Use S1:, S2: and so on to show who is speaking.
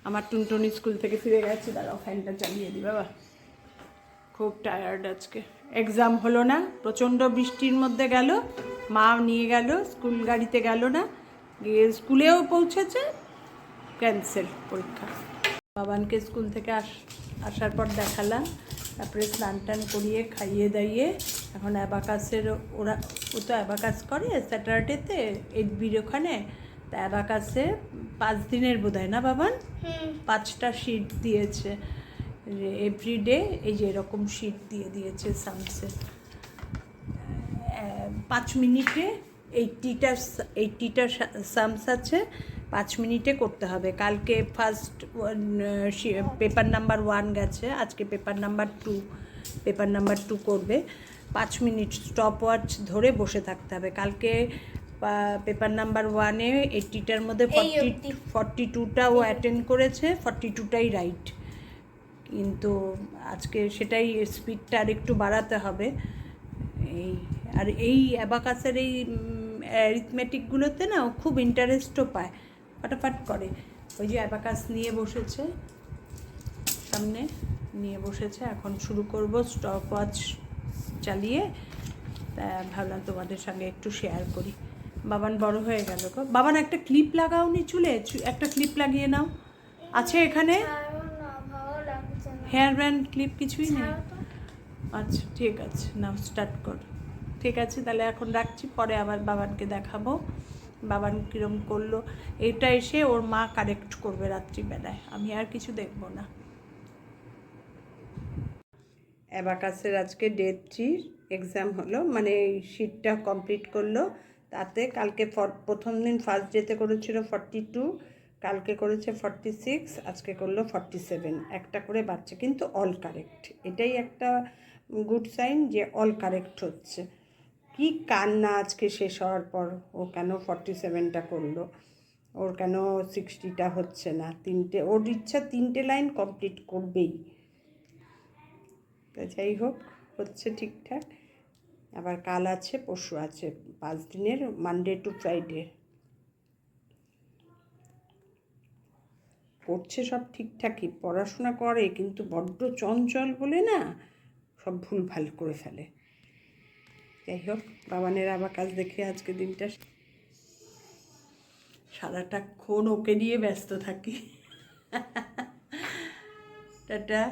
S1: আমার টুনটুনি স্কুল থেকে ফিরে গেছে, দাঁড়াও ফ্যানটা চালিয়ে দিই বাবা, খুব টায়ার্ড আজকে। এক্সাম হলো না, প্রচণ্ড বৃষ্টির মধ্যে গেল, মা নিয়ে গেল, স্কুল গাড়িতে গেল না, গিয়ে স্কুলেও পৌঁছেছে, ক্যান্সেল পরীক্ষা। বাবানকে স্কুল থেকে আসার পর দেখালাম, তারপরে স্নান টান করিয়ে খাইয়ে দাইয়ে এখন অ্যাবাকাসের ও তো অ্যাবাকাস করে স্যাটারডেতে 8Bর ওখানে, তা অ্যাবাকাসে 5 দিনের বোধহয় না বাবান, 5টা শিট দিয়েছে এভরিডে, এই যে এরকম শিট দিয়ে দিয়েছে সামসে, 5 মিনিটে 80টা সামস আছে, 5 মিনিটে করতে হবে। কালকে ফার্স্ট পেপার নাম্বার 1 গেছে, আজকে পেপার নাম্বার 2 করবে। 5 মিনিট স্টপ ওয়াচ ধরে বসে থাকতে হবে। কালকে পেপার নাম্বার 1-এ 80টার মধ্যে 42টা ও অ্যাটেন্ড করেছে, 42টাই রাইট, কিন্তু আজকে সেটাই স্পিডটা আর একটু বাড়াতে হবে। আর এই অ্যাবাকাসের এই অ্যারিথমেটিকগুলোতে না ও খুব ইন্টারেস্টও পায়, ফটাফট করে। ওই যে অ্যাবাকাস নিয়ে বসেছে, সামনে নিয়ে বসেছে, এখন শুরু করব স্টপ ওয়াচ চালিয়ে। তা ভাবলাম তোমাদের সঙ্গে একটু শেয়ার করি। বাবান বড় হয়ে গেল গো। বাবান একটা ক্লিপ লাগাওনি চুলে? একটা ক্লিপ লাগিয়ে নাও, আছে এখানে হেয়ার ব্যান্ড ক্লিপ কিছুই নেই? আচ্ছা ঠিক আছে, নাও স্টার্ট কর। ঠিক আছে তাহলে এখন রাখছি, পরে আবার বাবানকে দেখাবো বাবান কীরম করলো। এটা এসে ওর মা কারেক্ট করবে রাত্রিবেলায়, আমি আর কিছু দেখবো না। অ্যাবাকাসের আজকে ডে 3 এক্সাম হলো, মানে এই শিটটা কমপ্লিট করলো। তাতে কালকে প্রথম দিন ফার্স্ট ডেতে করেছিল 42, কালকে করেছে 46, আজকে করলো 47, একটা করে বাচ্চা, কিন্তু অল কারেক্ট। এটাই একটা গুড সাইন যে অল কারেক্ট হচ্ছে। কি কান্না আজকে শেষ হওয়ার পর, ও কেন 47টা করলো, ওর কেন 60টা হচ্ছে না। ওর ইচ্ছা 3টে লাইন কমপ্লিট করবেই। তা যাই হোক, হচ্ছে ঠিকঠাক। আবার কাল আছে, পরশু আছে, 5 দিনের, মানডে টু ফ্রাইডে। পড়ছে সব ঠিকঠাকই, পড়াশোনা করে, কিন্তু বড্ড চঞ্চল বলে না সব ভুলভাল করে ফেলে। যাই হোক, বাবানের আবার কাজ দেখে আজকে দিনটা সারাটাক্ষণ ওকে নিয়ে ব্যস্ত থাকি। টাটা।